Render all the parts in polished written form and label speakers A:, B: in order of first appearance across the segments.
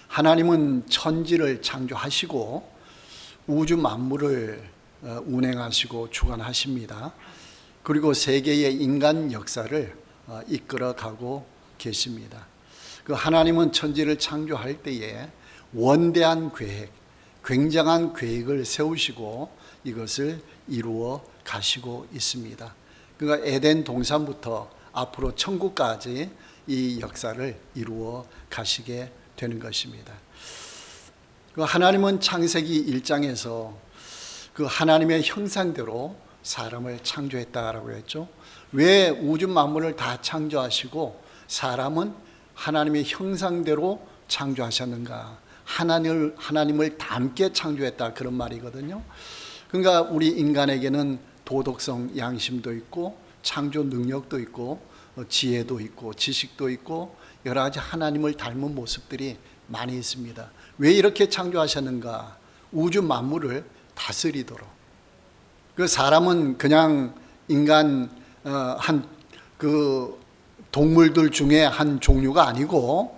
A: 하나님은 천지를 창조하시고 우주 만물을 운행하시고 주관하십니다. 그리고 세계의 인간 역사를 이끌어가고 계십니다. 그 하나님은 천지를 창조할 때에 원대한 계획, 굉장한 계획을 세우시고 이것을 이루어 가시고 있습니다. 그러니까 에덴 동산부터 앞으로 천국까지 이 역사를 이루어 가시게 되는 것입니다. 그 하나님은 창세기 1장에서 그 하나님의 형상대로 사람을 창조했다라고 했죠. 왜 우주 만물을 다 창조하시고 사람은 하나님의 형상대로 창조하셨는가? 하나님을 닮게 창조했다, 그런 말이거든요. 그러니까 우리 인간에게는 도덕성, 양심도 있고 창조 능력도 있고 지혜도 있고 지식도 있고 여러 가지 하나님을 닮은 모습들이 많이 있습니다. 왜 이렇게 창조하셨는가? 우주 만물을 다스리도록. 그 사람은 그냥 인간 그 동물들 중에 한 종류가 아니고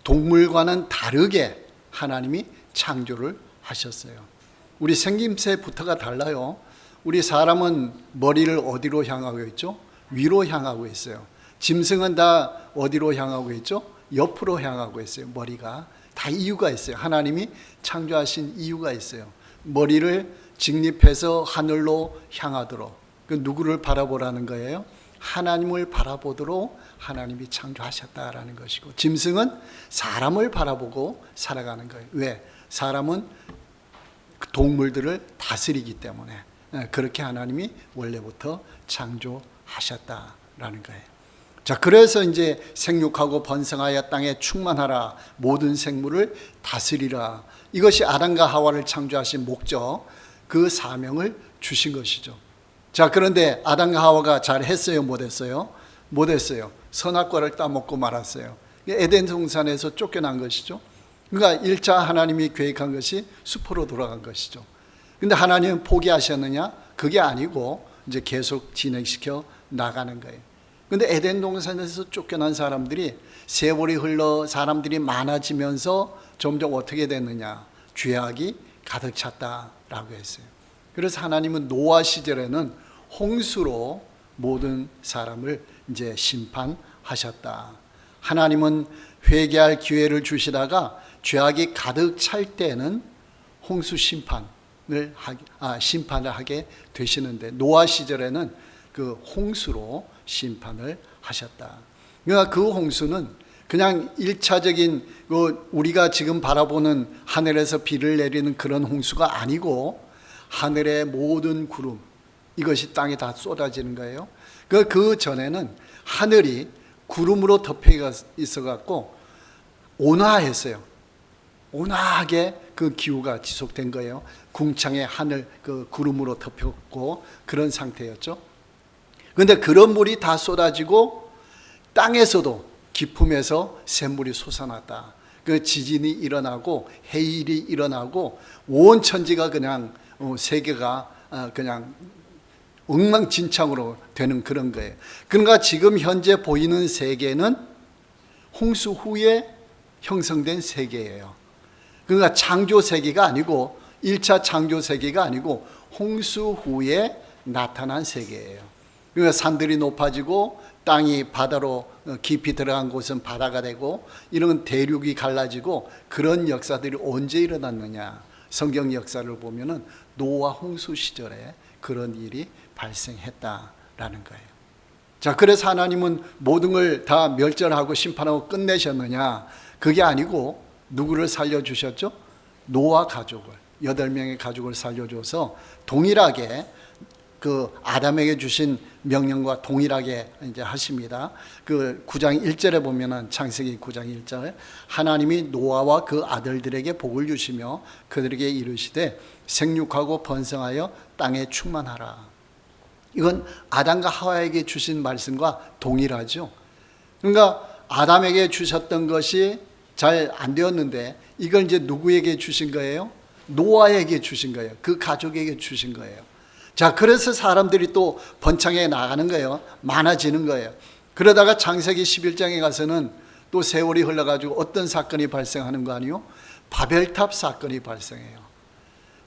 A: 동물과는 다르게 하나님이 창조를 하셨어요. 우리 생김새부터가 달라요. 우리 사람은 머리를 어디로 향하고 있죠? 위로 향하고 있어요. 짐승은 다 어디로 향하고 있죠? 옆으로 향하고 있어요. 머리가 다 이유가 있어요. 하나님이 창조하신 이유가 있어요. 머리를 직립해서 하늘로 향하도록. 그 누구를 바라보라는 거예요? 하나님을 바라보도록 하나님이 창조하셨다라는 것이고, 짐승은 사람을 바라보고 살아가는 거예요. 왜? 사람은 동물들을 다스리기 때문에 그렇게 하나님이 원래부터 창조하셨다라는 거예요. 자, 그래서 이제 생육하고 번성하여 땅에 충만하라, 모든 생물을 다스리라. 이것이 아담과 하와를 창조하신 목적, 그 사명을 주신 것이죠. 자, 그런데 아담과 하와가 잘 했어요? 못했어요? 못했어요. 선악과를 따먹고 말았어요. 에덴 동산에서 쫓겨난 것이죠. 그러니까 1차 하나님이 계획한 것이 숲으로 돌아간 것이죠. 근데 하나님은 포기하셨느냐? 그게 아니고 이제 계속 진행시켜 나가는 거예요. 근데 에덴 동산에서 쫓겨난 사람들이 세월이 흘러 사람들이 많아지면서 점점 어떻게 됐느냐? 죄악이 가득 찼다라고 했어요. 그래서 하나님은 노아 시절에는 홍수로 모든 사람을 이제 심판하셨다. 하나님은 회개할 기회를 주시다가 죄악이 가득 찰 때는 홍수 심판을 하게 되시는데, 노아 시절에는 그 홍수로 심판을 하셨다. 그러니까 그 홍수는 그냥 1차적인 우리가 지금 바라보는 하늘에서 비를 내리는 그런 홍수가 아니고 하늘의 모든 구름, 이것이 땅에 다 쏟아지는 거예요. 그 전에는 하늘이 구름으로 덮여 있어갖고 온화했어요. 온화하게 그 기후가 지속된 거예요. 궁창의 하늘 그 구름으로 덮였고 그런 상태였죠. 그런데 그런 물이 다 쏟아지고 땅에서도 깊음에서 샘물이 솟아났다. 그 지진이 일어나고 해일이 일어나고 온 천지가 그냥 세계가 그냥 엉망진창으로 되는 그런 거예요. 그러니까 지금 현재 보이는 세계는 홍수 후에 형성된 세계예요. 그러니까 창조 세계가 아니고 1차 창조 세계가 아니고 홍수 후에 나타난 세계예요. 그러니까 산들이 높아지고 땅이 바다로 깊이 들어간 곳은 바다가 되고 이런 대륙이 갈라지고 그런 역사들이 언제 일어났느냐? 성경 역사를 보면은 노아 홍수 시절에 그런 일이 발생했다라는 거예요. 자, 그래서 하나님은 모든 걸 다 멸절하고 심판하고 끝내셨느냐? 그게 아니고 누구를 살려주셨죠? 노아 가족을, 8명의 가족을 살려줘서 동일하게 그 아담에게 주신 명령과 동일하게 이제 하십니다. 그 9장 1절에 보면은 창세기 9장 1절, 하나님이 노아와 그 아들들에게 복을 주시며 그들에게 이르시되 생육하고 번성하여 땅에 충만하라. 이건 아담과 하와에게 주신 말씀과 동일하죠. 그러니까 아담에게 주셨던 것이 잘 안 되었는데 이걸 이제 누구에게 주신 거예요? 노아에게 주신 거예요. 그 가족에게 주신 거예요. 자, 그래서 사람들이 또 번창해 나가는 거예요. 많아지는 거예요. 그러다가 창세기 11장에 가서는 또 세월이 흘러가지고 어떤 사건이 발생하는 거 아니요? 바벨탑 사건이 발생해요.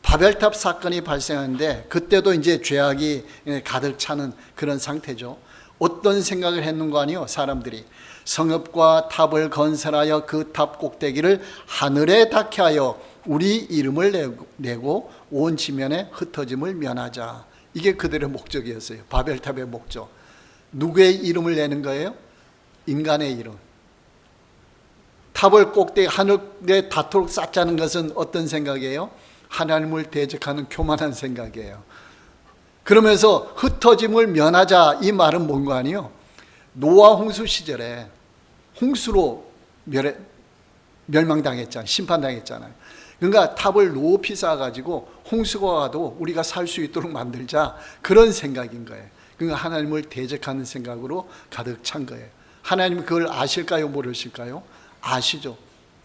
A: 바벨탑 사건이 발생하는데 그때도 이제 죄악이 가득 차는 그런 상태죠. 어떤 생각을 했는 거 아니요? 사람들이 성읍과 탑을 건설하여 그 탑 꼭대기를 하늘에 닿게 하여 우리 이름을 내고 온 지면에 흩어짐을 면하자. 이게 그들의 목적이었어요. 바벨탑의 목적. 누구의 이름을 내는 거예요? 인간의 이름. 탑을 꼭대기 하늘에 닿도록 쌓자는 것은 어떤 생각이에요? 하나님을 대적하는 교만한 생각이에요. 그러면서 흩어짐을 면하자, 이 말은 뭔가 아니요? 노아 홍수 시절에 홍수로 멸망당했잖아요. 심판당했잖아요. 그러니까 탑을 높이 쌓아가지고 홍수가 와도 우리가 살 수 있도록 만들자, 그런 생각인 거예요. 그러니까 하나님을 대적하는 생각으로 가득 찬 거예요. 하나님이 그걸 아실까요? 모르실까요? 아시죠.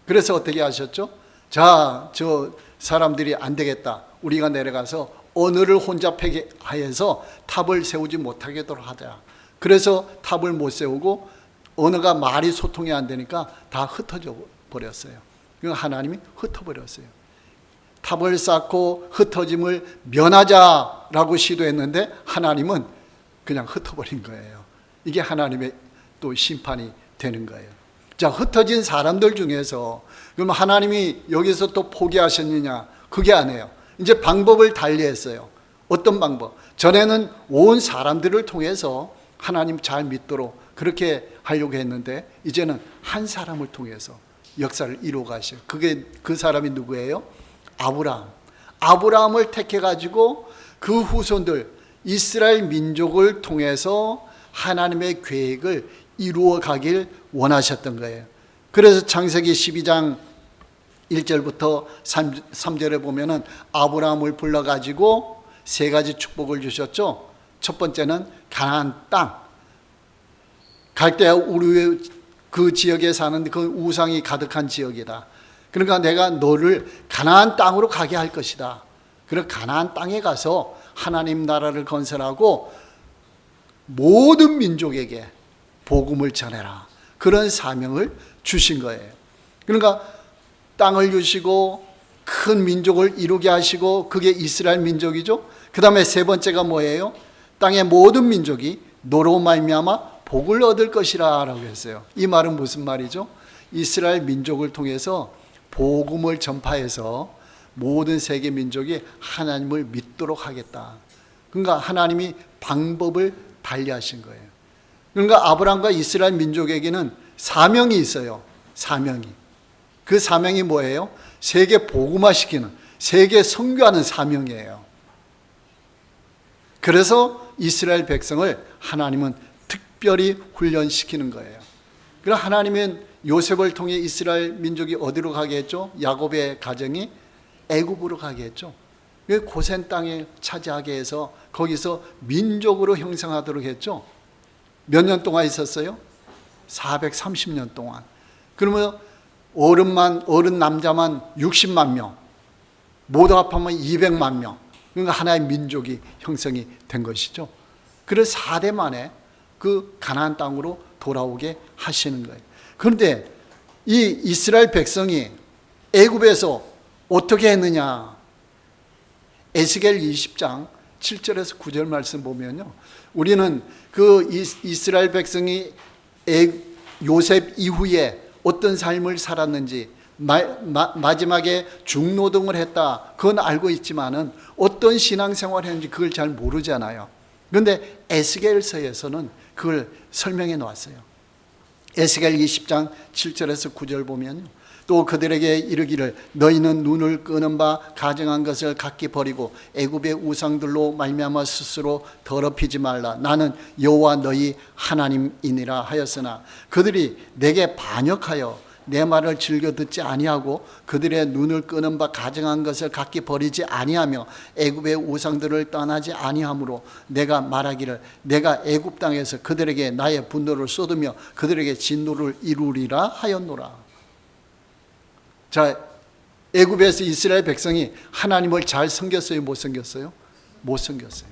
A: 그래서 어떻게 하셨죠? 자, 저 사람들이 안 되겠다. 우리가 내려가서 언어를 혼자 폐기하여서 탑을 세우지 못하게도록 하자. 그래서 탑을 못 세우고 언어가 말이 소통이 안 되니까 다 흩어져 버렸어요. 그러니까 하나님이 흩어버렸어요. 탑을 쌓고 흩어짐을 면하자라고 시도했는데 하나님은 그냥 흩어버린 거예요. 이게 하나님의 또 심판이 되는 거예요. 자, 흩어진 사람들 중에서 그럼 하나님이 여기서 또 포기하셨느냐? 그게 아니에요. 이제 방법을 달리했어요. 어떤 방법? 전에는 온 사람들을 통해서 하나님 잘 믿도록 그렇게 하려고 했는데 이제는 한 사람을 통해서 역사를 이루어 가셔요. 그게 그 사람이 누구예요? 아브라함. 아브라함을 택해 가지고 그 후손들 이스라엘 민족을 통해서 하나님의 계획을 이루어 가길 원하셨던 거예요. 그래서 창세기 12장 1절부터 3절에 보면은 아브라함을 불러 가지고 세 가지 축복을 주셨죠. 첫 번째는 가나안 땅. 갈대아 우르의 그 지역에 사는 그 우상이 가득한 지역이다. 그러니까 내가 너를 가나안 땅으로 가게 할 것이다. 그런 가나안 땅에 가서 하나님 나라를 건설하고 모든 민족에게 복음을 전해라. 그런 사명을 주신 거예요. 그러니까 땅을 주시고 큰 민족을 이루게 하시고 그게 이스라엘 민족이죠. 그 다음에 세 번째가 뭐예요? 땅의 모든 민족이 너로 말미암아 복을 얻을 것이라 라고 했어요. 이 말은 무슨 말이죠? 이스라엘 민족을 통해서 복음을 전파해서 모든 세계 민족이 하나님을 믿도록 하겠다. 그러니까 하나님이 방법을 달리하신 거예요. 그러니까 아브라함과 이스라엘 민족에게는 사명이 있어요. 사명이. 그 사명이 뭐예요? 세계 복음화시키는, 세계 선교하는 사명이에요. 그래서 이스라엘 백성을 하나님은 특별히 훈련시키는 거예요. 그럼 하나님은 요셉을 통해 이스라엘 민족이 어디로 가게 했죠? 야곱의 가정이 애굽으로 가게 했죠. 고센 땅에 차지하게 해서 거기서 민족으로 형성하도록 했죠. 몇 년 동안 있었어요? 430년 동안. 그러면 어른 남자만 60만 명, 모두 합하면 200만 명. 그러니까 하나의 민족이 형성이 된 것이죠. 그래서 4대 만에 그 가나안 땅으로 돌아오게 하시는 거예요. 그런데 이 이스라엘 백성이 애굽에서 어떻게 했느냐? 에스겔 20장 7절에서 9절 말씀 보면요, 우리는 그 이스라엘 백성이 요셉 이후에 어떤 삶을 살았는지, 마지막에 중노동을 했다, 그건 알고 있지만은 어떤 신앙생활을 했는지 그걸 잘 모르잖아요. 그런데 에스겔서에서는 그걸 설명해 놓았어요. 에스겔 20장 7절에서 9절 보면요, 또 그들에게 이르기를 너희는 눈을 끄는 바 가증한 것을 각기 버리고 애굽의 우상들로 말미암아 스스로 더럽히지 말라. 나는 여호와 너희 하나님이니라 하였으나 그들이 내게 반역하여 내 말을 즐겨 듣지 아니하고 그들의 눈을 끄는 바 가증한 것을 각기 버리지 아니하며 애굽의 우상들을 떠나지 아니하므로 내가 말하기를 내가 애굽 땅에서 그들에게 나의 분노를 쏟으며 그들에게 진노를 이루리라 하였노라. 자, 애굽에서 이스라엘 백성이 하나님을 잘 섬겼어요? 못 섬겼어요? 못 섬겼어요.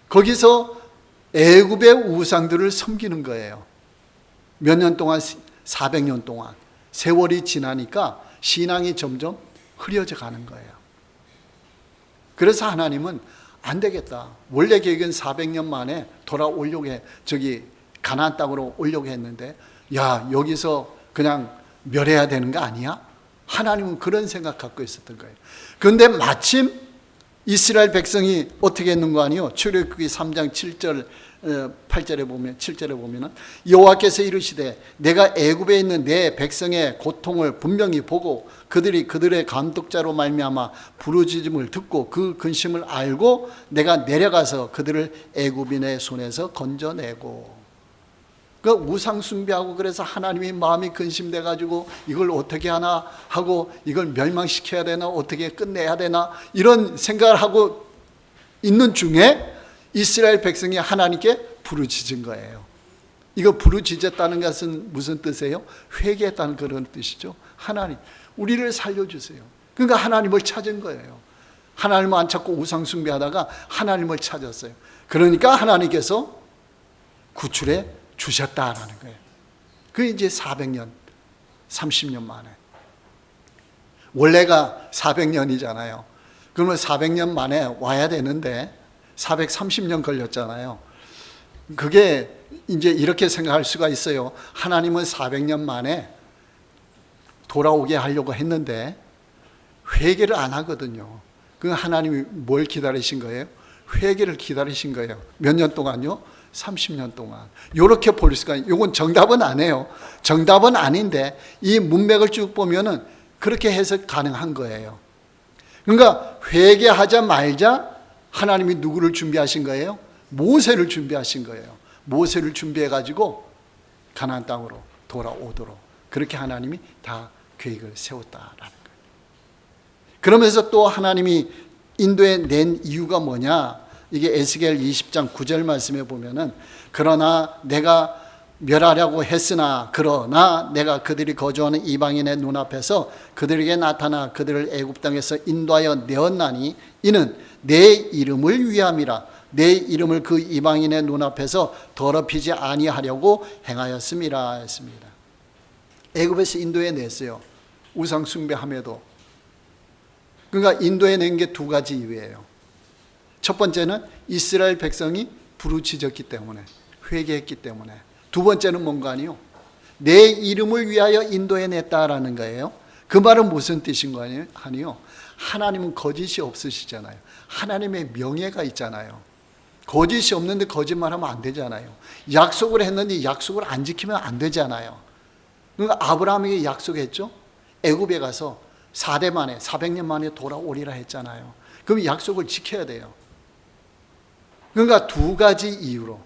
A: 거기서 애굽의 우상들을 섬기는 거예요. 몇 년 동안 400년 동안 세월이 지나니까 신앙이 점점 흐려져 가는 거예요. 그래서 하나님은 안 되겠다. 원래 계획은 400년 만에 돌아오려고 가나안 땅으로 오려고 했는데, 야, 여기서 그냥 멸해야 되는 거 아니야? 하나님은 그런 생각 갖고 있었던 거예요. 그런데 마침 이스라엘 백성이 어떻게 했는 거 아니요? 출애굽기 3장 7절 8절에 보면 7절에 보면은 여호와께서 이르시되 내가 애굽에 있는 내 백성의 고통을 분명히 보고 그들이 그들의 감독자로 말미암아 부르짖음을 듣고 그 근심을 알고 내가 내려가서 그들을 애굽인의 손에서 건져내고. 그 우상 숭배하고 그래서 하나님이 마음이 근심돼 가지고 이걸 어떻게 하나 하고 이걸 멸망시켜야 되나 어떻게 끝내야 되나 이런 생각을 하고 있는 중에 이스라엘 백성이 하나님께 부르짖은 거예요. 이거 부르짖었다는 것은 무슨 뜻이에요? 회개했다는 그런 뜻이죠. 하나님, 우리를 살려주세요. 그러니까 하나님을 찾은 거예요. 하나님을 안 찾고 우상 숭배하다가 하나님을 찾았어요. 그러니까 하나님께서 구출해 주셨다라는 거예요. 그게 이제 400년, 30년 만에. 원래가 400년이잖아요. 그러면 400년 만에 와야 되는데 430년 걸렸잖아요. 그게 이제 이렇게 생각할 수가 있어요. 하나님은 400년 만에 돌아오게 하려고 했는데 회개를 안 하거든요. 그 하나님이 뭘 기다리신 거예요? 회개를 기다리신 거예요. 몇 년 동안요? 30년 동안. 이렇게 볼 수가 있어요. 이건 정답은 아니에요. 정답은 아닌데 이 문맥을 쭉 보면은 그렇게 해석 가능한 거예요. 그러니까 회개하자 말자 하나님이 누구를 준비하신 거예요? 모세를 준비하신 거예요. 모세를 준비해 가지고 가나안 땅으로 돌아오도록 그렇게 하나님이 다 계획을 세웠다라는 거예요. 그러면서 또 하나님이 인도에 낸 이유가 뭐냐? 이게 에스겔 20장 9절 말씀에 보면은 그러나 내가 멸하려고 했으나 그러나 내가 그들이 거주하는 이방인의 눈앞에서 그들에게 나타나 그들을 애굽 땅에서 인도하여 내었나니 이는 내 이름을 위함이라. 내 이름을 그 이방인의 눈앞에서 더럽히지 아니하려고 행하였음이라 했습니다. 애굽에서 인도에 냈어요. 우상 숭배함에도. 그러니까 인도에 낸 게 두 가지 이유예요. 첫 번째는 이스라엘 백성이 부르짖었기 때문에, 회개했기 때문에. 두 번째는 뭔가 아니요? 내 이름을 위하여 인도에 냈다라는 거예요. 그 말은 무슨 뜻인 거 아니요? 하나님은 거짓이 없으시잖아요. 하나님의 명예가 있잖아요. 거짓이 없는데 거짓말하면 안 되잖아요. 약속을 했는데 약속을 안 지키면 안 되잖아요. 그러니까 아브라함에게 약속했죠. 애굽에 가서 4대 만에 400년 만에 돌아오리라 했잖아요. 그럼 약속을 지켜야 돼요. 그러니까 두 가지 이유로.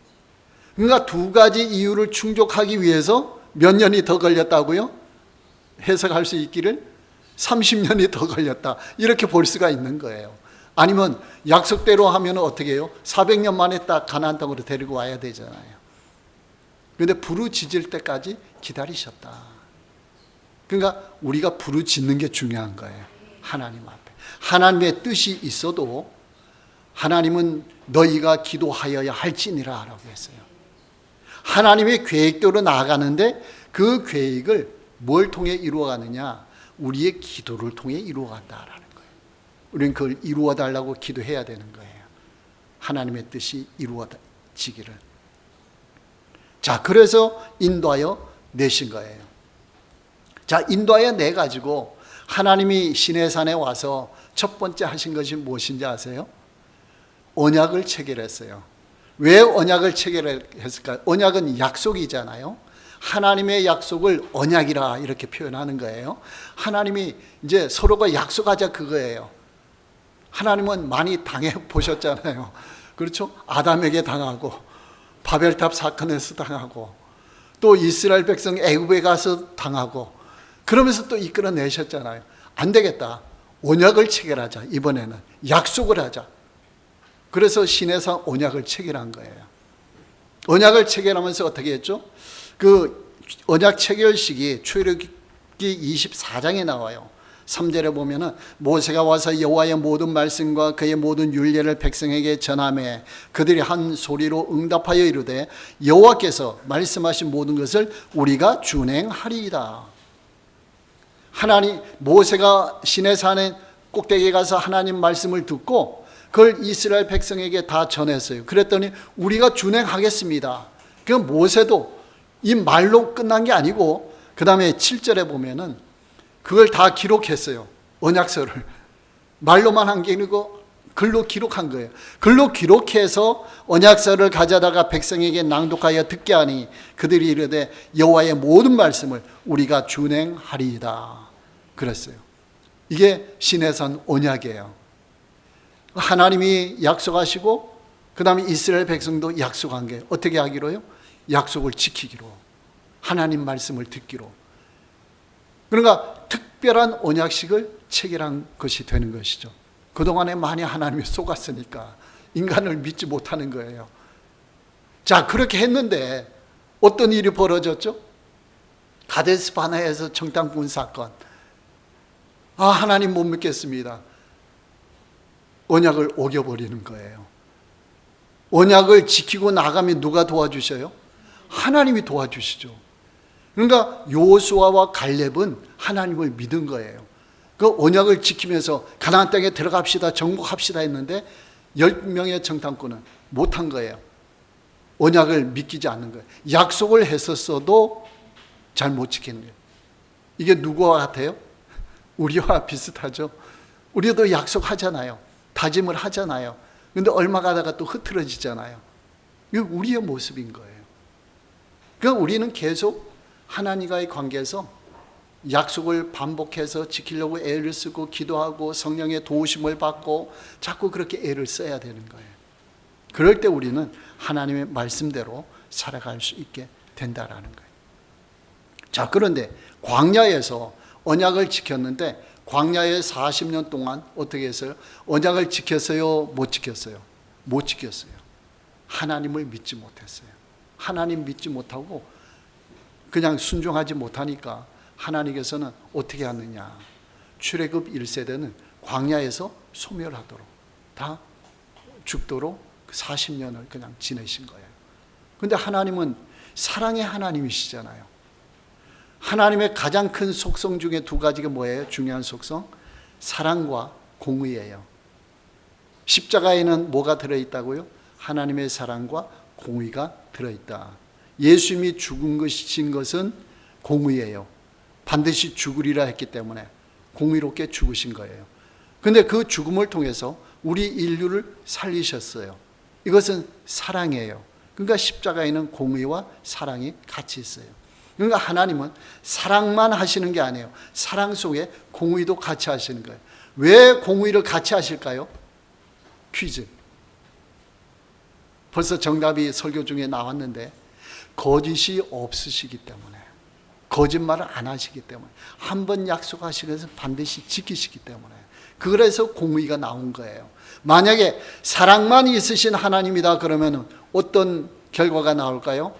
A: 그러니까 두 가지 이유를 충족하기 위해서 몇 년이 더 걸렸다고요? 해석할 수 있기를 30년이 더 걸렸다. 이렇게 볼 수가 있는 거예요. 아니면 약속대로 하면 어떻게 해요? 400년 만에 딱 가나안 땅으로 데리고 와야 되잖아요. 그런데 부르짖을 때까지 기다리셨다. 그러니까 우리가 부르짖는 게 중요한 거예요. 하나님 앞에. 하나님의 뜻이 있어도 하나님은 너희가 기도하여야 할지니라 라고 했어요. 하나님의 계획대로 나아가는데 그 계획을 뭘 통해 이루어가느냐? 우리의 기도를 통해 이루어간다라는 거예요. 우리는 그걸 이루어달라고 기도해야 되는 거예요. 하나님의 뜻이 이루어지기를. 자, 그래서 인도하여 내신 거예요. 자, 인도하여 내가지고 하나님이 시내산에 와서 첫 번째 하신 것이 무엇인지 아세요? 언약을 체결했어요. 왜 언약을 체결했을까요? 언약은 약속이잖아요. 하나님의 약속을 언약이라 이렇게 표현하는 거예요. 하나님이 이제 서로가 약속하자 그거예요. 하나님은 많이 당해 보셨잖아요. 그렇죠? 아담에게 당하고 바벨탑 사건에서 당하고 또 이스라엘 백성 애굽에 가서 당하고 그러면서 또 이끌어내셨잖아요. 안 되겠다. 언약을 체결하자. 이번에는 약속을 하자. 그래서 시내산 언약을 체결한 거예요. 언약을 체결하면서 어떻게 했죠? 그 언약 체결식이 출애굽기 24장에 나와요. 3절에 보면은 모세가 와서 여호와의 모든 말씀과 그의 모든 율례를 백성에게 전하매 그들이 한 소리로 응답하여 이르되 여호와께서 말씀하신 모든 것을 우리가 준행하리이다. 하나님, 모세가 시내산의 꼭대기에 가서 하나님 말씀을 듣고 그걸 이스라엘 백성에게 다 전했어요. 그랬더니 우리가 준행하겠습니다. 그 모세도 이 말로 끝난 게 아니고 그 다음에 7절에 보면은 그걸 다 기록했어요. 언약서를. 말로만 한 게 아니고 글로 기록한 거예요. 글로 기록해서 언약서를 가져다가 백성에게 낭독하여 듣게 하니 그들이 이르되 여호와의 모든 말씀을 우리가 준행하리이다 그랬어요. 이게 시내산 언약이에요. 하나님이 약속하시고 그 다음에 이스라엘 백성도 약속한 게 어떻게 하기로요? 약속을 지키기로, 하나님 말씀을 듣기로. 그러니까 특별한 언약식을 체결한 것이 되는 것이죠. 그동안에 많이 하나님이 속았으니까 인간을 믿지 못하는 거예요. 자, 그렇게 했는데 어떤 일이 벌어졌죠? 가데스 바네아에서 정탐꾼 사건. 하나님 못 믿겠습니다. 언약을 어겨버리는 거예요. 언약을 지키고 나가면 누가 도와주셔요? 하나님이 도와주시죠. 그러니까 여호수아와 갈렙은 하나님을 믿은 거예요. 그 언약을 지키면서 가나안 땅에 들어갑시다, 정복합시다 했는데 10명의 정탐꾼은 못한 거예요. 언약을 믿기지 않는 거예요. 약속을 했었어도 잘 못 지키는 거예요. 이게 누구와 같아요? 우리와 비슷하죠. 우리도 약속하잖아요. 다짐을 하잖아요. 근데 얼마 가다가 또 흐트러지잖아요. 이게 우리의 모습인 거예요. 그러니까 우리는 계속 하나님과의 관계에서 약속을 반복해서 지키려고 애를 쓰고 기도하고 성령의 도우심을 받고 자꾸 그렇게 애를 써야 되는 거예요. 그럴 때 우리는 하나님의 말씀대로 살아갈 수 있게 된다라는 거예요. 자, 그런데 광야에서 언약을 지켰는데 광야에 40년 동안 어떻게 했어요? 언약을 지켰어요? 못 지켰어요? 못 지켰어요. 하나님을 믿지 못했어요. 하나님 믿지 못하고 그냥 순종하지 못하니까 하나님께서는 어떻게 하느냐? 출애굽 1세대는 광야에서 소멸하도록 다 죽도록 40년을 그냥 지내신 거예요. 그런데 하나님은 사랑의 하나님이시잖아요. 하나님의 가장 큰 속성 중에 두 가지가 뭐예요? 중요한 속성? 사랑과 공의예요. 십자가에는 뭐가 들어있다고요? 하나님의 사랑과 공의가 들어있다. 예수님이 죽은 것은 공의예요. 반드시 죽으리라 했기 때문에 공의롭게 죽으신 거예요. 그런데 그 죽음을 통해서 우리 인류를 살리셨어요. 이것은 사랑이에요. 그러니까 십자가에는 공의와 사랑이 같이 있어요. 그러니까 하나님은 사랑만 하시는 게 아니에요. 사랑 속에 공의도 같이 하시는 거예요. 왜 공의를 같이 하실까요? 퀴즈. 벌써 정답이 설교 중에 나왔는데 거짓이 없으시기 때문에, 거짓말을 안 하시기 때문에, 한 번 약속하신 것은 반드시 지키시기 때문에, 그래서 공의가 나온 거예요. 만약에 사랑만 있으신 하나님이다 그러면 어떤 결과가 나올까요?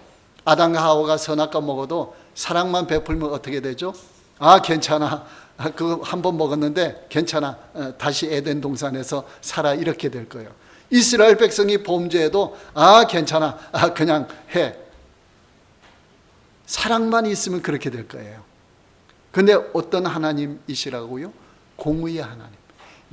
A: 아담과 하와가 선악과 먹어도 사랑만 베풀면 어떻게 되죠? 괜찮아. 그거 한 번 먹었는데 괜찮아. 다시 에덴 동산에서 살아. 이렇게 될 거예요. 이스라엘 백성이 범죄해도 괜찮아. 그냥 해. 사랑만 있으면 그렇게 될 거예요. 그런데 어떤 하나님이시라고요? 공의의 하나님.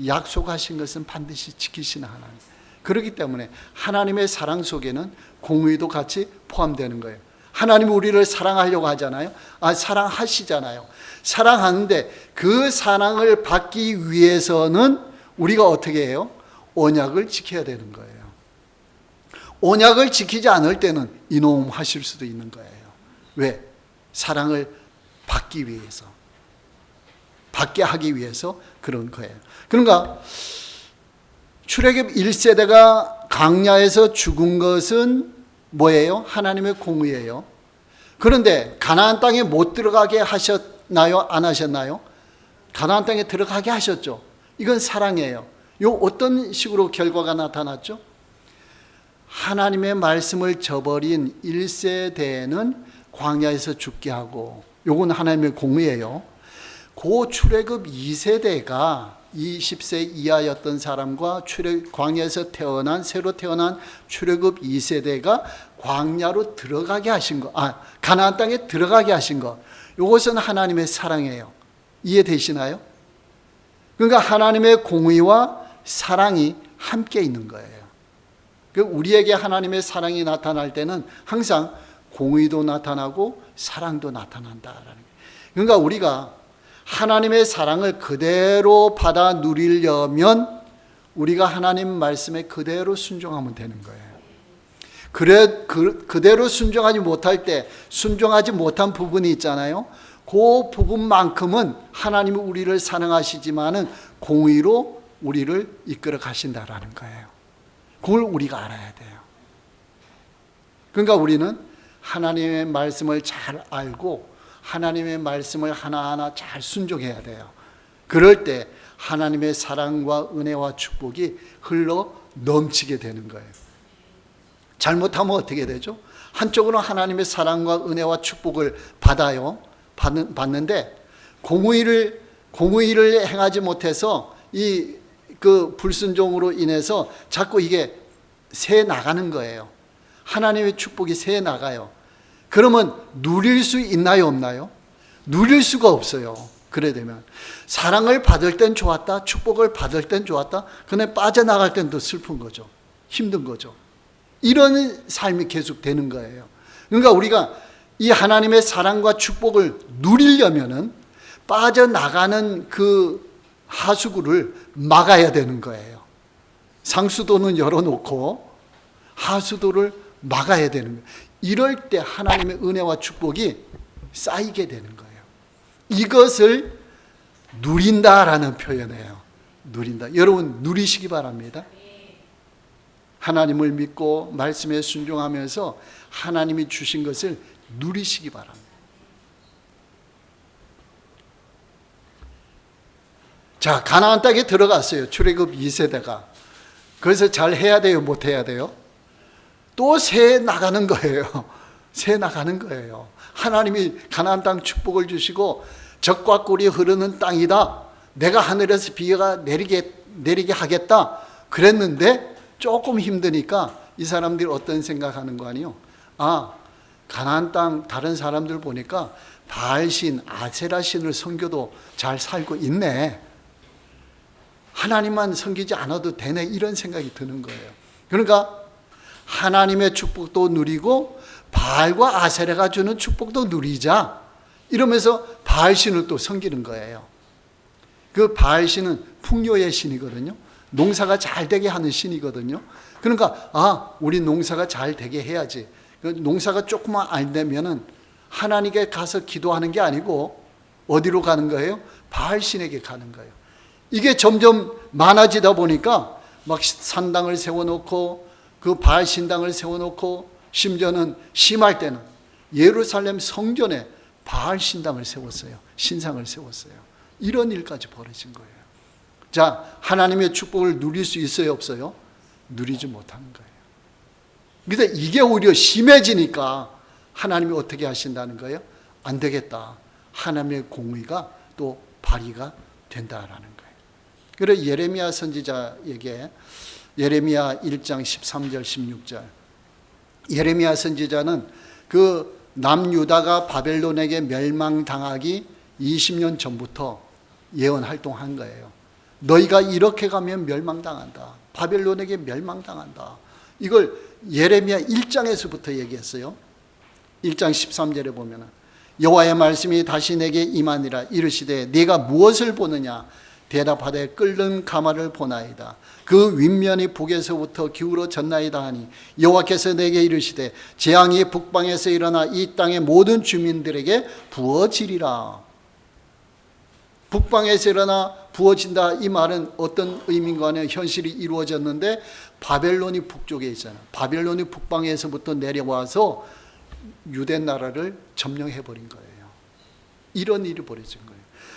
A: 약속하신 것은 반드시 지키시는 하나님. 그렇기 때문에 하나님의 사랑 속에는 공의도 같이 포함되는 거예요. 하나님이 우리를 사랑하려고 하잖아요. 사랑하시잖아요. 사랑하는데 그 사랑을 받기 위해서는 우리가 어떻게 해요? 언약을 지켜야 되는 거예요. 언약을 지키지 않을 때는 이놈 하실 수도 있는 거예요. 왜? 사랑을 받기 위해서, 받게 하기 위해서 그런 거예요. 그러니까 출애굽 1세대가 광야에서 죽은 것은 뭐예요? 하나님의 공의예요. 그런데 가나안 땅에 못 들어가게 하셨나요? 안 하셨나요? 가나안 땅에 들어가게 하셨죠. 이건 사랑이에요. 어떤 식으로 결과가 나타났죠? 하나님의 말씀을 저버린 1세대는 광야에서 죽게 하고, 요건 하나님의 공의예요. 고 출애굽 2세대가 20세 이하였던 사람과 광야에서 새로 태어난 출애굽 2세대가 광야로 들어가게 하신 것, 가나안 땅에 들어가게 하신 것, 이것은 하나님의 사랑이에요. 이해되시나요? 그러니까 하나님의 공의와 사랑이 함께 있는 거예요. 우리에게 하나님의 사랑이 나타날 때는 항상 공의도 나타나고 사랑도 나타난다라는 거예요. 그러니까 우리가 하나님의 사랑을 그대로 받아 누리려면 우리가 하나님 말씀에 그대로 순종하면 되는 거예요. 그대로 순종하지 못할 때 순종하지 못한 부분이 있잖아요. 그 부분만큼은 하나님이 우리를 사랑하시지만은 공의로 우리를 이끌어 가신다라는 거예요. 그걸 우리가 알아야 돼요. 그러니까 우리는 하나님의 말씀을 잘 알고 하나님의 말씀을 하나하나 잘 순종해야 돼요. 그럴 때 하나님의 사랑과 은혜와 축복이 흘러 넘치게 되는 거예요. 잘못하면 어떻게 되죠? 한쪽으로 하나님의 사랑과 은혜와 축복을 받는데 공의를 행하지 못해서 그 불순종으로 인해서 자꾸 이게 새 나가는 거예요. 하나님의 축복이 새 나가요. 그러면 누릴 수 있나요, 없나요? 누릴 수가 없어요. 그래 되면 사랑을 받을 땐 좋았다, 축복을 받을 땐 좋았다, 그런데 빠져나갈 땐 더 슬픈 거죠. 힘든 거죠. 이런 삶이 계속 되는 거예요. 그러니까 우리가 이 하나님의 사랑과 축복을 누리려면은 빠져나가는 그 하수구를 막아야 되는 거예요. 상수도는 열어놓고 하수도를 막아야 되는 거예요. 이럴 때 하나님의 은혜와 축복이 쌓이게 되는 거예요. 이것을 누린다라는 표현이에요. 누린다. 여러분 누리시기 바랍니다. 하나님을 믿고 말씀에 순종하면서 하나님이 주신 것을 누리시기 바랍니다. 자, 가나안 땅에 들어갔어요. 출애굽 2세대가. 그래서 잘 해야 돼요, 못 해야 돼요? 또 새 나가는 거예요. 새 나가는 거예요. 하나님이 가나안 땅 축복을 주시고 적과 꿀이 흐르는 땅이다. 내가 하늘에서 비가 내리게 하겠다. 그랬는데 조금 힘드니까 이 사람들이 어떤 생각하는 거 아니에요? 가나안 땅 다른 사람들 보니까 바알신, 아세라신을 섬겨도 잘 살고 있네. 하나님만 섬기지 않아도 되네. 이런 생각이 드는 거예요. 그러니까 하나님의 축복도 누리고 바알과 아세라가 주는 축복도 누리자. 이러면서 바알신을 또 섬기는 거예요. 그 바알신은 풍요의 신이거든요. 농사가 잘 되게 하는 신이거든요. 그러니까 우리 농사가 잘 되게 해야지. 농사가 조금만 안 되면은 하나님께 가서 기도하는 게 아니고 어디로 가는 거예요? 바알신에게 가는 거예요. 이게 점점 많아지다 보니까 막 산당을 세워놓고 그 바알신당을 세워놓고 심지어는 심할 때는 예루살렘 성전에 바알신당을 세웠어요. 신상을 세웠어요. 이런 일까지 벌어진 거예요. 자, 하나님의 축복을 누릴 수 있어요, 없어요? 누리지 못하는 거예요. 그래서 이게 오히려 심해지니까 하나님이 어떻게 하신다는 거예요? 안 되겠다. 하나님의 공의가 또 발휘가 된다라는 거예요. 그래서 예레미야 선지자에게 예레미야 1장 13절 16절 예레미야 선지자는 그 남유다가 바벨론에게 멸망당하기 20년 전부터 예언 활동한 거예요. 너희가 이렇게 가면 멸망당한다. 바벨론에게 멸망당한다. 이걸 예레미야 1장에서부터 얘기했어요. 1장 13절에 보면 여호와의 말씀이 다시 내게 임하니라. 이르시되 네가 무엇을 보느냐. 대답하되 끓는 가마를 보나이다. 그 윗면이 북에서부터 기울어졌나이다 하니 여호와께서 내게 이르시되 재앙이 북방에서 일어나 이 땅의 모든 주민들에게 부어지리라. 북방에서 일어나 부어진다. 이 말은 어떤 의미인가 하면 현실이 이루어졌는데 바벨론이 북쪽에 있잖아요. 바벨론이 북방에서부터 내려와서 유대 나라를 점령해버린 거예요. 이런 일이 벌어진 거예요.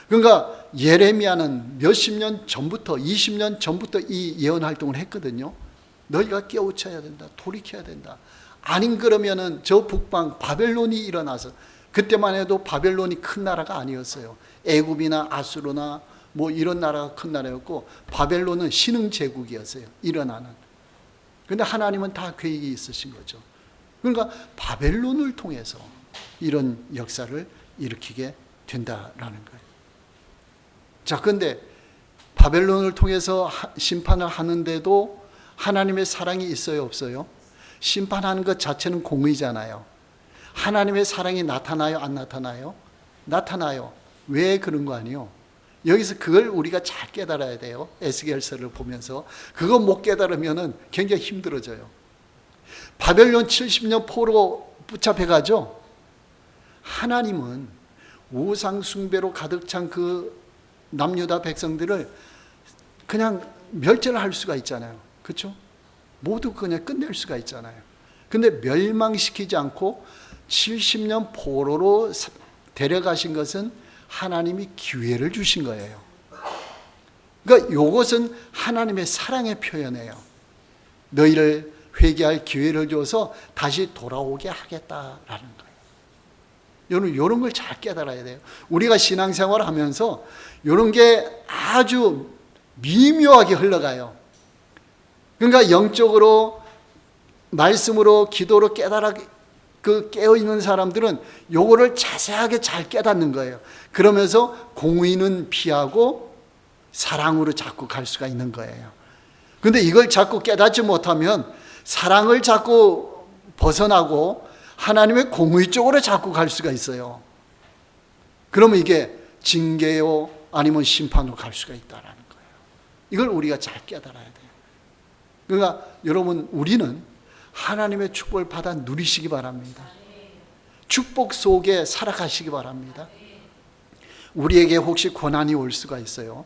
A: 그러니까 예레미야는 몇십 년 전부터 20년 전부터 이 예언 활동을 했거든요. 너희가 깨우쳐야 된다. 돌이켜야 된다. 아닌 그러면은 저 북방 바벨론이 일어나서, 그때만 해도 바벨론이 큰 나라가 아니었어요. 애굽이나 아수르나 뭐 이런 나라가 큰 나라였고, 바벨론은 신흥 제국이었어요. 일어나는. 근데 하나님은 다 계획이 있으신 거죠. 그러니까 바벨론을 통해서 이런 역사를 일으키게 된다라는 거예요. 자, 근데 바벨론을 통해서 심판을 하는데도 하나님의 사랑이 있어요, 없어요? 심판하는 것 자체는 공의잖아요. 하나님의 사랑이 나타나요, 안 나타나요? 나타나요. 왜 그런 거 아니에요? 여기서 그걸 우리가 잘 깨달아야 돼요. 에스겔서를 보면서. 그거 못 깨달으면 굉장히 힘들어져요. 바벨론 70년 포로 붙잡혀 가죠. 하나님은 우상 숭배로 가득 찬 그 남유다 백성들을 그냥 멸절할 수가 있잖아요. 그렇죠? 모두 그냥 끝낼 수가 있잖아요. 근데 멸망시키지 않고 70년 포로로 데려가신 것은 하나님이 기회를 주신 거예요. 그러니까 이것은 하나님의 사랑의 표현이에요. 너희를 회개할 기회를 줘서 다시 돌아오게 하겠다라는 거예요. 이런 걸 잘 깨달아야 돼요. 우리가 신앙생활을 하면서 이런 게 아주 미묘하게 흘러가요. 그러니까 영적으로 말씀으로 기도로 깨어있는 사람들은 요거를 자세하게 잘 깨닫는 거예요. 그러면서 공의는 피하고 사랑으로 자꾸 갈 수가 있는 거예요. 근데 이걸 자꾸 깨닫지 못하면 사랑을 자꾸 벗어나고 하나님의 공의 쪽으로 자꾸 갈 수가 있어요. 그러면 이게 징계요 아니면 심판으로 갈 수가 있다라는 거예요. 이걸 우리가 잘 깨달아야 돼요. 그러니까 여러분, 우리는 하나님의 축복을 받아 누리시기 바랍니다. 축복 속에 살아가시기 바랍니다. 우리에게 혹시 고난이 올 수가 있어요.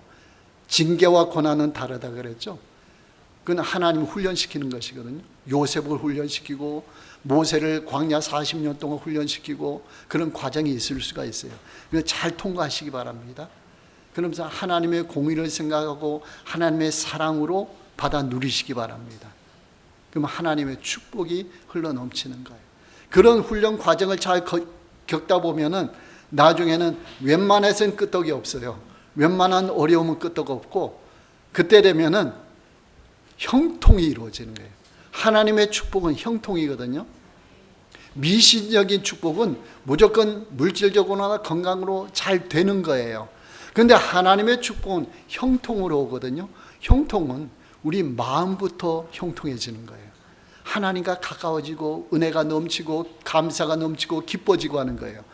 A: 징계와 고난은 다르다 그랬죠. 그건 하나님 훈련시키는 것이거든요. 요셉을 훈련시키고 모세를 광야 40년 동안 훈련시키고 그런 과정이 있을 수가 있어요. 그래서 잘 통과하시기 바랍니다. 그러면서 하나님의 공의를 생각하고 하나님의 사랑으로 받아 누리시기 바랍니다. 그럼 하나님의 축복이 흘러넘치는 거예요. 그런 훈련 과정을 잘 겪다 보면은 나중에는 웬만해서는 끄떡이 없어요. 웬만한 어려움은 끄떡 없고, 그때 되면은 형통이 이루어지는 거예요. 하나님의 축복은 형통이거든요. 미신적인 축복은 무조건 물질적으로나 건강으로 잘 되는 거예요. 그런데 하나님의 축복은 형통으로 오거든요. 형통은 우리 마음부터 형통해지는 거예요. 하나님과 가까워지고 은혜가 넘치고 감사가 넘치고 기뻐지고 하는 거예요.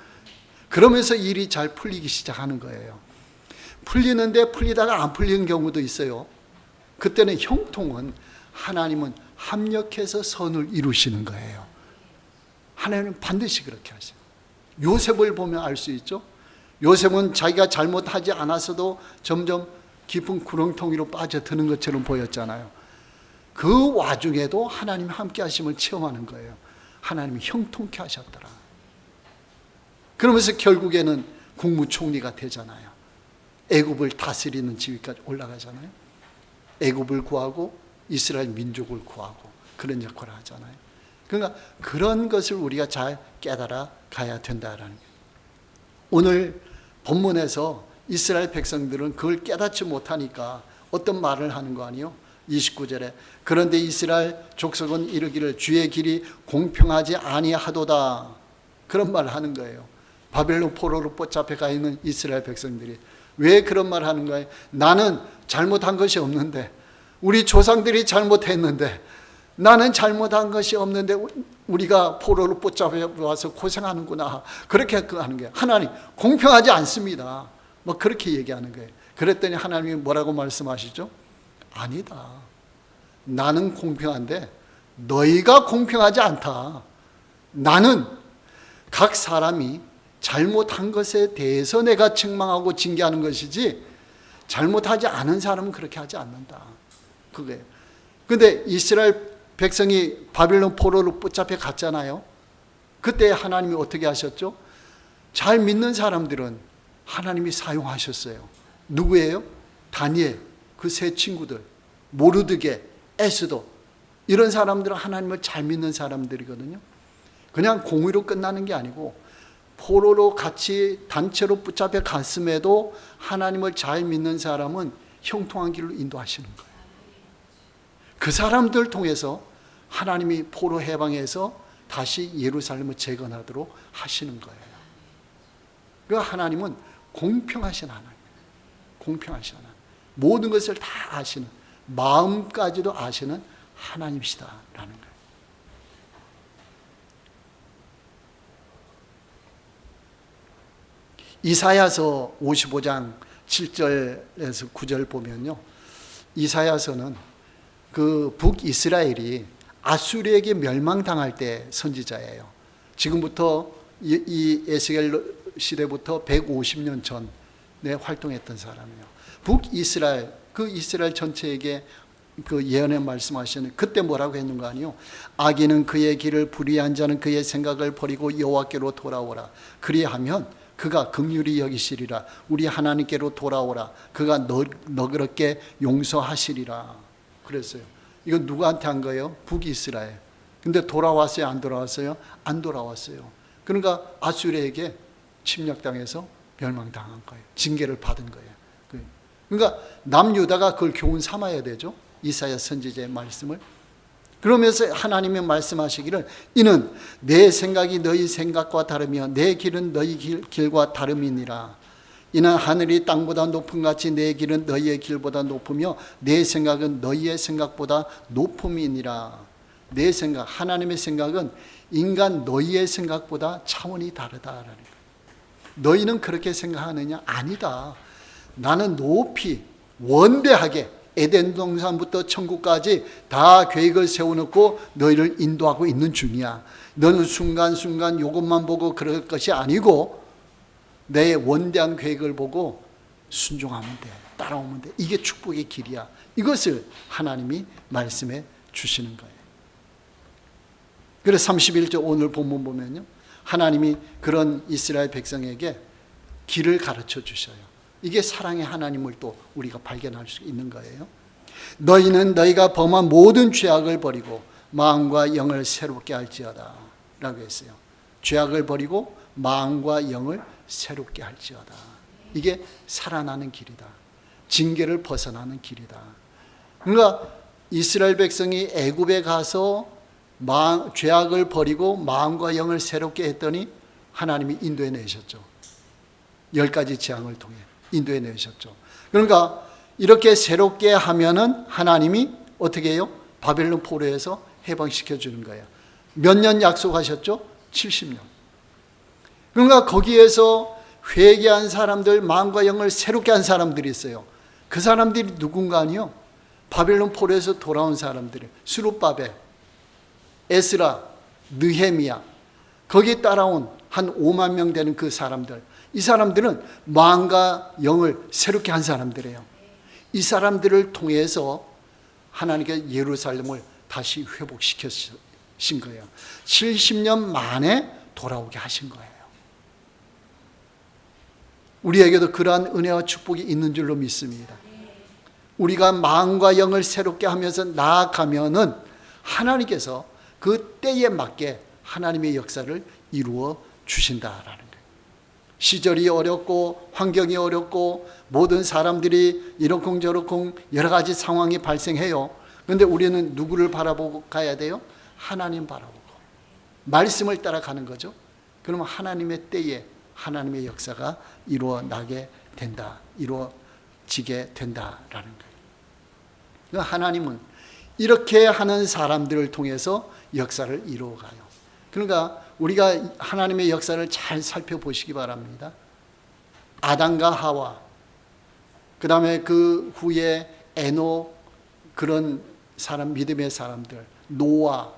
A: 그러면서 일이 잘 풀리기 시작하는 거예요. 풀리는데 풀리다가 안 풀리는 경우도 있어요. 그때는 형통은 하나님은 합력해서 선을 이루시는 거예요. 하나님은 반드시 그렇게 하세요. 요셉을 보면 알 수 있죠. 요셉은 자기가 잘못하지 않았어도 점점 깊은 구렁텅이로 빠져드는 것처럼 보였잖아요. 그 와중에도 하나님 함께 하심을 체험하는 거예요. 하나님이 형통케 하셨더라. 그러면서 결국에는 국무총리가 되잖아요. 애굽을 다스리는 지위까지 올라가잖아요. 애굽을 구하고 이스라엘 민족을 구하고 그런 역할을 하잖아요. 그러니까 그런 것을 우리가 잘 깨달아 가야 된다라는 거예요. 오늘 본문에서 이스라엘 백성들은 그걸 깨닫지 못하니까 어떤 말을 하는 거 아니에요? 29절에 그런데 이스라엘 족속은 이르기를 주의 길이 공평하지 아니하도다, 그런 말을 하는 거예요. 바벨론 포로로 붙잡혀 가 있는 이스라엘 백성들이 왜 그런 말을 하는 거예요? 나는 잘못한 것이 없는데, 우리 조상들이 잘못했는데, 나는 잘못한 것이 없는데 우리가 포로로 붙잡혀 와서 고생하는구나, 그렇게 하는 거예요. 하나님 공평하지 않습니다, 뭐 그렇게 얘기하는 거예요. 그랬더니 하나님이 뭐라고 말씀하시죠? 아니다, 나는 공평한데 너희가 공평하지 않다. 나는 각 사람이 잘못한 것에 대해서 내가 책망하고 징계하는 것이지 잘못하지 않은 사람은 그렇게 하지 않는다, 그거예요. 근데 이스라엘 백성이 바빌론 포로로 붙잡혀 갔잖아요. 그때 하나님이 어떻게 하셨죠? 잘 믿는 사람들은 하나님이 사용하셨어요. 누구예요? 다니엘, 그 세 친구들, 모르드게, 에스더, 이런 사람들은 하나님을 잘 믿는 사람들이거든요. 그냥 공의로 끝나는 게 아니고 포로로 같이 단체로 붙잡혀 갔음에도 하나님을 잘 믿는 사람은 형통한 길로 인도하시는 거예요. 그 사람들 통해서 하나님이 포로 해방해서 다시 예루살렘을 재건하도록 하시는 거예요. 그 하나님은 공평하신 하나님, 공평하신 하나님, 모든 것을 다 아시는, 마음까지도 아시는 하나님이시다라는 거예요. 이사야서 55장 7절에서 9절 보면요, 이사야서는 그 북이스라엘이 아수르에게 멸망당할 때 선지자예요. 지금부터 이 에스겔 시대부터 150년 전에 활동했던 사람이에요. 북이스라엘, 그 이스라엘 전체에게 그 예언의 말씀하시는, 그때 뭐라고 했는가 아니요, 악인은 그의 길을, 불의한 자는 그의 생각을 버리고 여호와께로 돌아오라. 그리하면 그가 긍휼히 여기시리라. 우리 하나님께로 돌아오라. 그가 너그럽게 용서하시리라. 그랬어요. 이건 누구한테 한 거예요? 북이스라엘. 근데 돌아왔어요? 안 돌아왔어요? 안 돌아왔어요. 그러니까 아수르에게 침략당해서 멸망당한 거예요. 징계를 받은 거예요. 그러니까 남유다가 그걸 교훈 삼아야 되죠. 이사야 선지자의 말씀을. 그러면서 하나님이 말씀하시기를, 이는 내 생각이 너희 생각과 다르며 내 길은 너희 길과 다름이니라. 이는 하늘이 땅보다 높음 같이 내 길은 너희의 길보다 높으며 내 생각은 너희의 생각보다 높음이니라. 내 생각, 하나님의 생각은 인간 너희의 생각보다 차원이 다르다라는 거예요. 너희는 그렇게 생각하느냐? 아니다. 나는 높이 원대하게 에덴 동산부터 천국까지 다 계획을 세워놓고 너희를 인도하고 있는 중이야. 너는 순간순간 이것만 보고 그럴 것이 아니고 내 원대한 계획을 보고 순종하면 돼. 따라오면 돼. 이게 축복의 길이야. 이것을 하나님이 말씀해 주시는 거예요. 그래서 31절 오늘 본문 보면요, 하나님이 그런 이스라엘 백성에게 길을 가르쳐 주셔요. 이게 사랑의 하나님을 또 우리가 발견할 수 있는 거예요. 너희는 너희가 범한 모든 죄악을 버리고 마음과 영을 새롭게 할지어다 라고 했어요. 죄악을 버리고 마음과 영을 새롭게 할지어다. 이게 살아나는 길이다. 징계를 벗어나는 길이다. 그러니까 이스라엘 백성이 애굽에 가서 죄악을 버리고 마음과 영을 새롭게 했더니 하나님이 인도해 내셨죠. 10가지 재앙을 통해 인도해 내셨죠. 그러니까 이렇게 새롭게 하면은 하나님이 어떻게 해요? 바벨론 포로에서 해방시켜 주는 거예요. 몇 년 약속하셨죠? 70년. 그러니까 거기에서 회개한 사람들, 마음과 영을 새롭게 한 사람들이 있어요. 그 사람들이 누군가 아니요, 바벨론 포로에서 돌아온 사람들이에요. 스룹바벨, 에스라, 느헤미야, 거기에 따라온 한 5만 명 되는 그 사람들, 이 사람들은 마음과 영을 새롭게 한 사람들이에요. 이 사람들을 통해서 하나님께 예루살렘을 다시 회복시키신 거예요. 70년 만에 돌아오게 하신 거예요. 우리에게도 그러한 은혜와 축복이 있는 줄로 믿습니다. 우리가 마음과 영을 새롭게 하면서 나아가면은 하나님께서 그 때에 맞게 하나님의 역사를 이루어 주신다라는 거예요. 시절이 어렵고 환경이 어렵고 모든 사람들이 이러쿵저러쿵 여러 가지 상황이 발생해요. 그런데 우리는 누구를 바라보고 가야 돼요? 하나님 바라보고 말씀을 따라가는 거죠. 그러면 하나님의 때에 하나님의 역사가 이루어나게 된다, 이루어지게 된다라는 거예요. 하나님은 이렇게 하는 사람들을 통해서 역사를 이루어가요. 그러니까 우리가 하나님의 역사를 잘 살펴보시기 바랍니다. 아담과 하와, 그 다음에 그 후에 에녹, 그런 사람, 믿음의 사람들, 노아,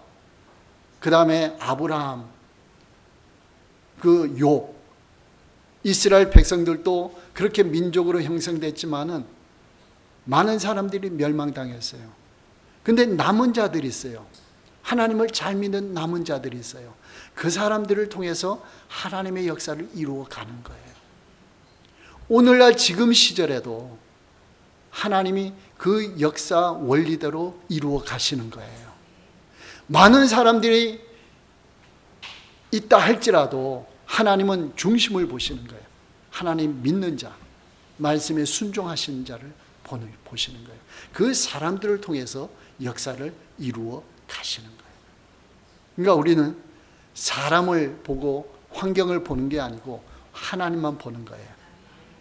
A: 그 다음에 아브라함, 그 욥, 이스라엘 백성들도 그렇게 민족으로 형성됐지만은 많은 사람들이 멸망당했어요. 근데 남은 자들이 있어요. 하나님을 잘 믿는 남은 자들이 있어요. 그 사람들을 통해서 하나님의 역사를 이루어 가는 거예요. 오늘날 지금 시절에도 하나님이 그 역사 원리대로 이루어 가시는 거예요. 많은 사람들이 있다 할지라도 하나님은 중심을 보시는 거예요. 하나님 믿는 자, 말씀에 순종하시는 자를 보시는 거예요. 그 사람들을 통해서 역사를 이루어 가시는 거예요. 그러니까 우리는 사람을 보고 환경을 보는 게 아니고 하나님만 보는 거예요.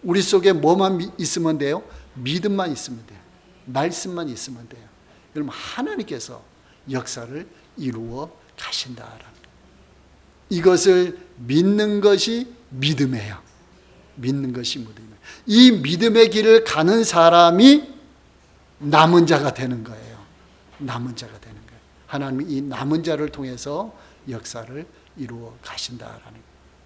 A: 우리 속에 뭐만 있으면 돼요? 믿음만 있으면 돼요. 말씀만 있으면 돼요. 그럼 하나님께서 역사를 이루어 가신다라는 거예요. 이것을 믿는 것이 믿음이에요. 믿는 것이 믿음이에요. 이 믿음의 길을 가는 사람이 남은 자가 되는 거예요. 남은 자가 되는 거예요. 하나님이 이 남은 자를 통해서 역사를 이루어 가신다라는 거예요.